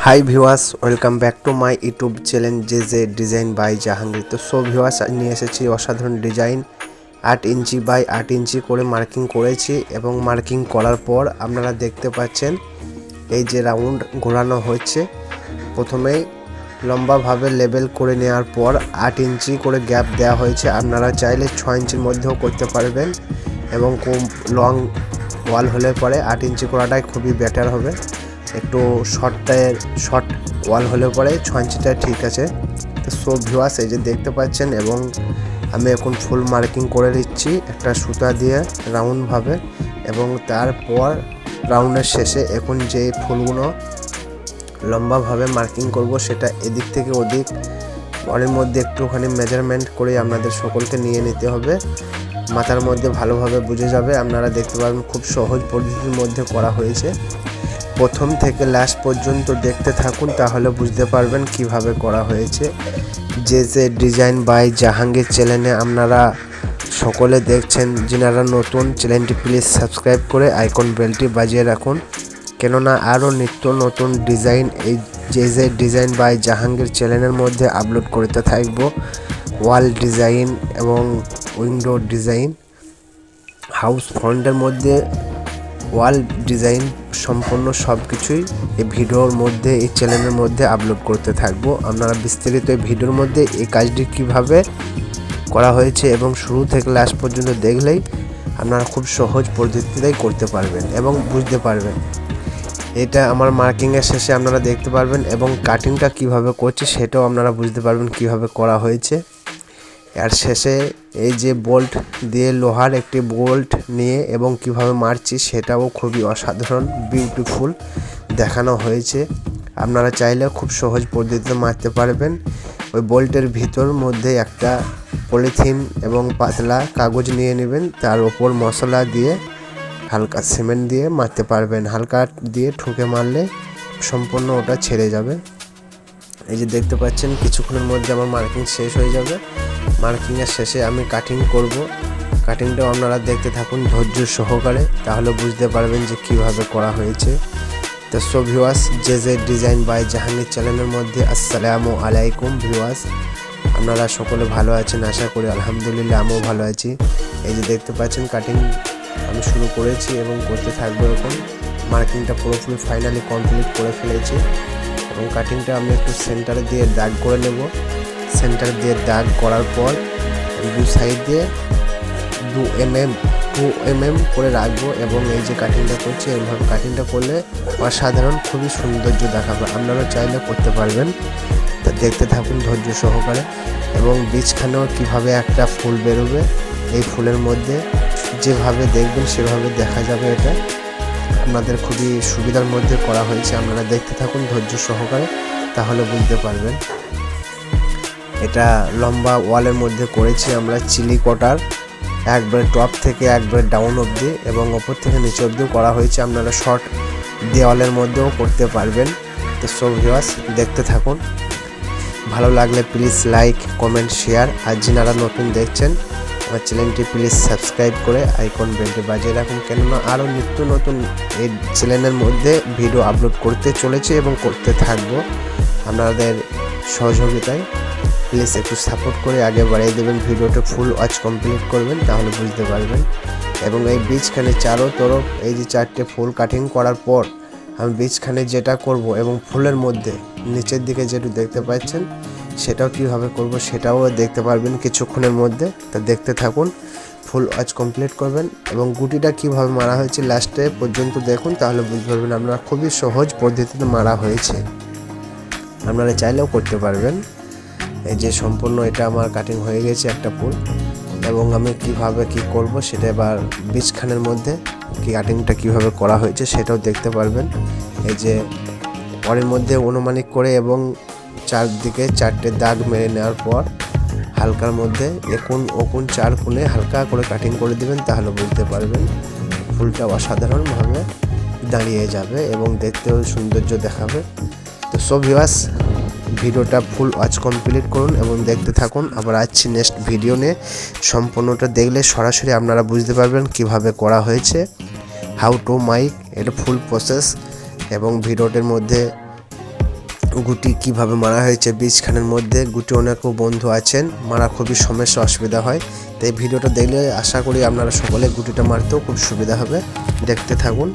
Hi viewers, welcome back to my YouTube channel যে design by Jahangir. তো viewers, নিয়ে এসেছি অসাধারণ ডিজাইন। 8 ইঞ্চি বাই 8 ইঞ্চি করে মার্কিং করেছি এবং মার্কিং করার পর আপনারা দেখতে পাচ্ছেন এই যে রাউন্ড ঘোরানো হচ্ছে। প্রথমেই লম্বাভাবে লেবেল করে নেওয়ার পর 8 ইঞ্চি করে গ্যাপ দেওয়া হয়েছে। আপনারা চাইলে 6 ইঞ্চির মধ্যেও করতে পারবেন এবং খুব লং ওয়াল হলে পরে 8 ইঞ্চি করাটাই খুবই বেটার হবে। একটু শর্ট ওয়াল হলে পরে 6 ইঞ্চিটা ঠিক আছে। তো ভিউয়ার্স, এই যে দেখতে পাচ্ছেন এবং আমি এখন ফুল মার্কিং করে দিচ্ছি একটা সুতা দিয়ে রাউন্ডভাবে, এবং তারপর রাউন্ডের শেষে এখন যে ফুলগুলো লম্বাভাবে মার্কিং করব সেটা এদিক থেকে ওদিক ওয়ালের মধ্যে একটুখানি মেজারমেন্ট করে আপনাদের সকলকে নিয়ে নিতে হবে। মাথার মধ্যে ভালোভাবে বুঝে যাবে, আপনারা দেখতে পারবেন খুব সহজ পদ্ধতির মধ্যে করা হয়েছে। প্রথম থেকে লাস্ট পর্যন্ত দেখতে থাকুন, তাহলে বুঝতে পারবেন কিভাবে করা হয়েছে। যে ডিজাইন বাই জাহাঙ্গীর চ্যানেলে আপনারা সকলে দেখছেন, যিনারা নতুন চ্যানেলটি প্লিজ সাবস্ক্রাইব করে আইকন বেলটি বাজিয়ে রাখুন, কেননা আরও নিত্য নতুন ডিজাইন এই যে ডিজাইন বাই জাহাঙ্গীর চ্যানেলের মধ্যে আপলোড করতে থাকব। ওয়াল ডিজাইন এবং উইন্ডো ডিজাইন, হাউস ফ্রন্টের মধ্যে ওয়াল ডিজাইন, সম্পূর্ণ সব কিছুই এই ভিডিওর মধ্যে এই চ্যানেলের মধ্যে আপলোড করতে থাকবো। আপনারা বিস্তারিত এই ভিডিওর মধ্যে এই কাজটি কিভাবে করা হয়েছে এবং শুরু থেকে লাস্ট পর্যন্ত দেখলেই আপনারা খুব সহজ পদ্ধতিতেই করতে পারবেন এবং বুঝতে পারবেন। এটা আমার মার্কিংয়ের শেষে আপনারা দেখতে পারবেন এবং কাটিংটা কিভাবে করছি সেটাও আপনারা বুঝতে পারবেন কিভাবে করা হয়েছে। আর শেষে এই যে বোল্ট দিয়ে লোহার একটি বোল্ট নিয়ে এবং কিভাবে মারছি সেটাও খুবই অসাধারণ বিউটিফুল দেখানো হয়েছে। আপনারা চাইলে খুব সহজ পদ্ধতিতে মারতে পারবেন। ওই বোল্টের ভিতর মধ্যে একটা পলিথিন এবং পাতলা কাগজ নিয়ে নেবেন, তার ওপর মশলা দিয়ে হালকা সিমেন্ট দিয়ে মারতে পারবেন। হালকা দিয়ে ঠুকে মারলে সম্পূর্ণ ওটা ছেড়ে যাবে। এই যে দেখতে পাচ্ছেন কিছুক্ষণের মধ্যে আমার মার্কিং শেষ হয়ে যাবে। মার্কিংয়ের শেষে আমি কাটিং করব। কাটিংটাও আপনারা দেখতে থাকুন ধৈর্য সহকারে, তাহলে বুঝতে পারবেন যে কিভাবে করা হয়েছে। তো ভিউয়ার্স, যে ডিজাইন বাই জাহাঙ্গীর চ্যানেলের মধ্যে আসসালামু আলাইকুম ভিউয়ার্স, আপনারা সকলে ভালো আছেন আশা করি। আলহামদুলিল্লাহ, আমিও ভালো আছি। এই যে দেখতে পাচ্ছেন কাটিং আমি শুরু করেছি এবং করতে থাকবো। এখন মার্কিংটা পুরোপুরি ফাইনালি কমপ্লিট করে ফেলেছি এবং কাটিংটা আমি একটু সেন্টারে দিয়ে দাগ করে নেব। সেন্টার দিয়ে দাগ করার পর দু সাইড দিয়ে 2 mm করে রাখবো এবং এই যে কাটিংটা করছি এইভাবে কাটিংটা করলে অসাধারণ খুবই সৌন্দর্য দেখাবে। আপনারা চাইলে করতে পারবেন। তা দেখতে থাকুন ধৈর্য সহকারে এবং বীজখানেও কিভাবে একটা ফুল বেরোবে। এই ফুলের মধ্যে যেভাবে দেখবেন সেভাবে দেখা যাবে। এটা আপনাদের খুবই সুবিধার মধ্যে করা হয়েছে। আপনারা দেখতে থাকুন ধৈর্য সহকারে, তাহলে বুঝতে পারবেন। এটা লম্বা ওয়ালের মধ্যে করেছি আমরা চিলি কটার, একবারে টপ থেকে একবারে ডাউন অবধি এবং ওপর থেকে নিচে অবধিও করা হয়েছে। আপনারা শর্ট দেওয়ালের মধ্যেও করতে পারবেন। তো ভিউয়ার্স, দেখতে থাকুন। ভালো লাগলে প্লিজ লাইক, কমেন্ট, শেয়ার। আর যিনারা নতুন দেখছেন আমার চ্যানেলটি প্লিজ সাবস্ক্রাইব করে আইকন বেলটি বাজিয়ে রাখুন, কেননা আরও নিত্য নতুন এই চ্যানেলের মধ্যে ভিডিও আপলোড করতে চলেছে এবং করতে থাকবো। আপনাদের সহযোগিতায় প্লিজ একটু সাপোর্ট করে আগে বাড়িয়ে দেবেন। ভিডিওটা ফুল ওয়াচ কমপ্লিট করবেন, তাহলে বুঝতে পারবেন। এবং এই বীজখানে চারো তরফ এই যে 4টে ফুল কাটিং করার পর আমি বীজখানে যেটা করব এবং ফুলের মধ্যে নিচের দিকে যেটা দেখতে পাচ্ছেন সেটাও কিভাবে করব সেটাও দেখতে পারবেন কিছুক্ষণের মধ্যে। তা দেখতে থাকুন, ফুল ওয়াচ কমপ্লিট করবেন এবং গুটিটা কিভাবে মারা হয়েছে লাস্টে পর্যন্ত দেখুন, তাহলে বুঝতে পারবেন। আপনারা খুবই সহজ পদ্ধতিতে মারা হয়েছে, আপনারা চাইলেও করতে পারবেন। এই যে সম্পূর্ণ এটা আমার কাটিং হয়ে গেছে একটা ফুল, এবং আমি কিভাবে কি করব সেটা এবার বীজখানের মধ্যে কি কাটিংটা কিভাবে করা হয়েছে সেটাও দেখতে পারবেন। এই যে পরের মধ্যে অনুমানিক করে এবং চারদিকে 4টে দাগ মেরে নেওয়ার পর হালকার মধ্যে ওকুন 4 কোণে হালকা করে কাটিং করে দিবেন, তাহলে বুঝতে পারবেন ফুলটা অসাধারণভাবে দাঁড়িয়ে যাবে এবং দেখতেও সৌন্দর্য দেখাবে। তো ভিউয়ার্স, ভিডিওটা ফুল ওয়াচ কমপ্লিট করুন এবং দেখতে থাকুন। আবার আসছি নেক্সট ভিডিও নিয়ে। সম্পূর্ণটা দেখলে সরাসরি আপনারা বুঝতে পারবেন কিভাবে করা হয়েছে, হাউ টু মাইক, এটা ফুল প্রসেস। এবং ভিডিওটির মধ্যে গুটি কিভাবে মারা হয়েছে বীজখানের মধ্যে। গুটি অনেকও বন্ধু আছেন মারা খুবই সমস্যা অসুবিধা হয়, তাই ভিডিওটা দেখলে আশা করি আপনারা সকলে গুটিটা মারতেও খুব সুবিধা হবে। দেখতে থাকুন।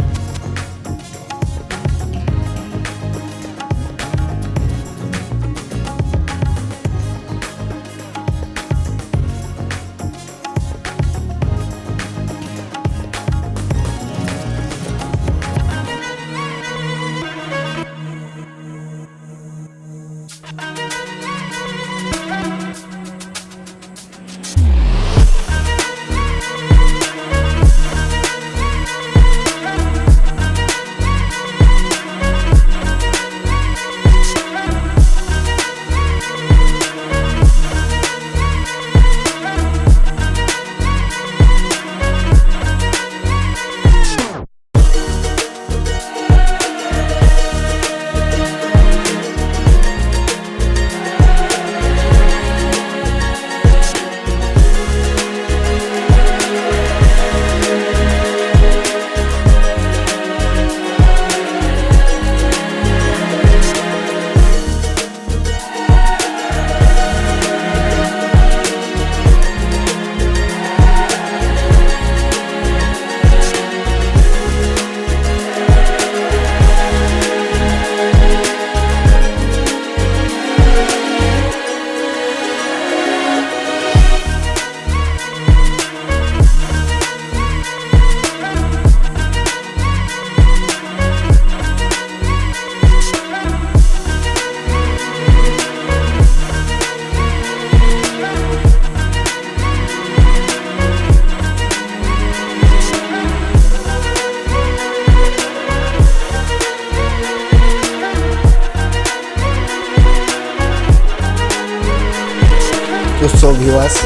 তো সো ভিউয়ার্স,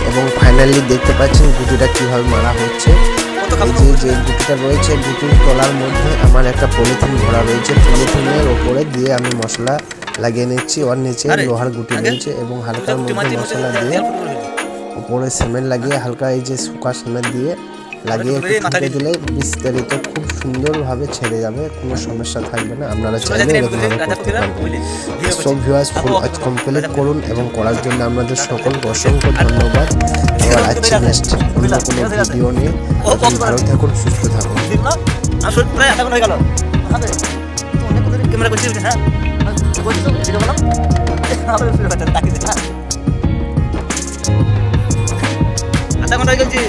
এবং ফাইনালি দেখতে পাচ্ছেন গুটিটা কিভাবে মারা হচ্ছে। এই যে গুটিটা রয়েছে, গুটির তলার মধ্যে আমার একটা পলিথিন ভরা রয়েছে। পলিথিনের ওপরে দিয়ে আমি মশলা লাগিয়ে নিচ্ছি। ওর নিচে লোহার গুটি রয়েছে এবং হালকার মধ্যে মশলা দিয়ে উপরে সিমেন্ট লাগিয়ে হালকা এই যে শুকা সিমেন্ট দিয়ে লাগিয়ে ফুটে দিলে বিস্তারিত খুব সুন্দরভাবে ছেড়ে যাবে, কোনো সমস্যা থাকবে না। আপনারা চাইলে এরকমভাবে করতে পারবেন। সব ভিউয়ার্স ফুল আজ কমপ্লিট করুন এবং করার জন্য আপনাদের সকলকে অসংখ্য ধন্যবাদ। এবার আজকে নেক্সট অন্য কোনো ভিডিও নিয়ে ভালো থাকুন, সুস্থ থাকুন। আধা ঘন্টা হয়ে গেছে।